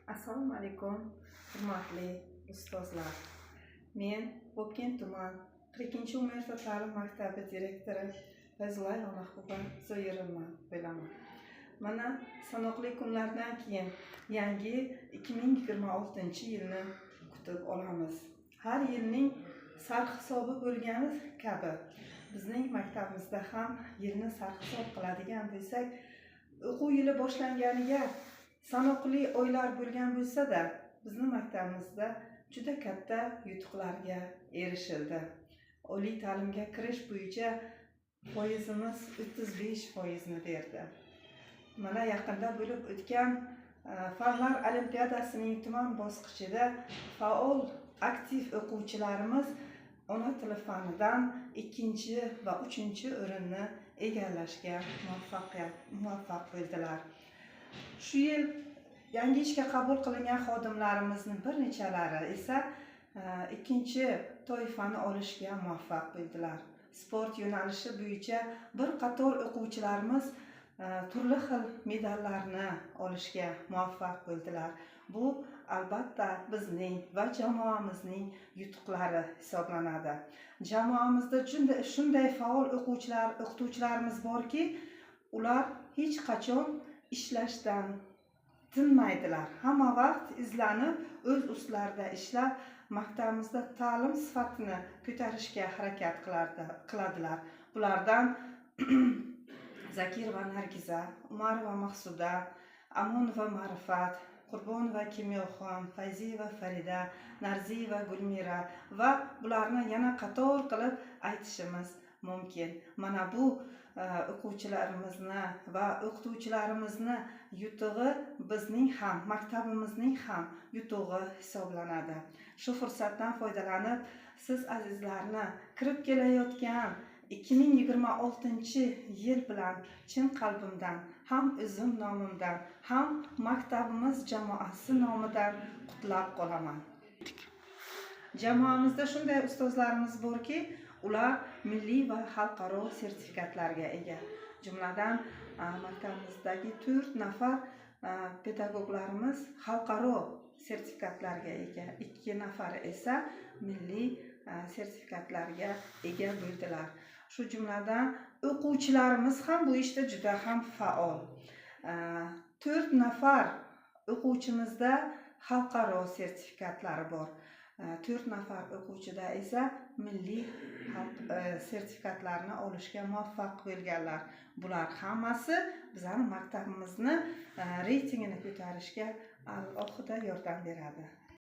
Assalomu alaykum, hurmatli ustozlar. Men Bobkent tuman 42-umrta ta'lim maktabi direktori Fayzullayeva Mahbuba Zoirovna bo'laman. Mana sanoqli kunlardan keyin yangi 2026-yilni kutib olamiz. Har yilning sarhisobi bo'lgani kabi bizning maktabimizda ham yilni sarhisob qiladigan bo'lsak, o'quv yili boshlanganiga sanoqli oylar bo'lgan bo'lsa-da, bizning maktabimizda juda katta yutuqlarga erishildi. Oliy ta'limga kirish bo'yicha foizimiz 35% berdi. Mana yaqinda bo'lib o'tgan fanlar olimpiadasining tuman bosqichida faol aktiv o'quvchilarimiz ona tili fanidan 2 va 3 o'rinni egallashga muvaffaq bo'ldilar. Shu yil yangi ishga qabul qilingan xodimlarimizning bir nechalari esa 2 toifani olishga muvaffaq bo'ldilar. Sport yo'nalishi bo'yicha bir qator o'quvchilarimiz turli xil medallarni olishga muvaffaq bo'ldilar. Bu albatta bizning va jamoamizning yutuqlari hisoblanadi. Jamoamizda shunday faol o'qituvchilarimiz borki, ular hech qachon ishlashdan tinmaydilar. Hamma vaqt izlanib, o'z ustlarida ishlab, maktabimizda ta'lim sifatini ko'tarishga harakat qiladilar. Bulardan Zakirova Nargiza, Umarova Maqsuda, Amonova Ma'rifat, Qurbonova Kimyoxon, Fayziyeva Farida, Narziyeva Gulmira va bularni yana qator qilib aytishimiz mumkin. Mana bu o'quvchilarimizni va o'qituvchilarimizni yutug'i bizning ham, maktabimizning ham yutug'i hisoblanadi. Shu fursatdan foydalanib, siz azizlarni kirib kelayotgan 2026-yil bilan chin qalbimdan, ham o'zim nomimdan, ham maktabimiz jamoasi nomidan qutlab qolaman. Jamoamizda shunday ustozlarimiz borki, ular milliy va xalqaro sertifikatlarga ega. Jumladan, maktabimizdagi 4 nafar pedagoglarimiz xalqaro sertifikatlarga ega, 2 nafari esa milliy sertifikatlarga ega bo'ldilar. Shu jumladan o'quvchilarimiz ham bu ishda juda ham faol. 4 nafar o'quvchimizda xalqaro sertifikatlari bor. 4 nafar o'quvchida esa milliy sertifikatlarni olishga muvaffaq bo'lganlar. Bular hammasi bizning maktabimizni reytingini ko'tarishga alohida yordam beradi.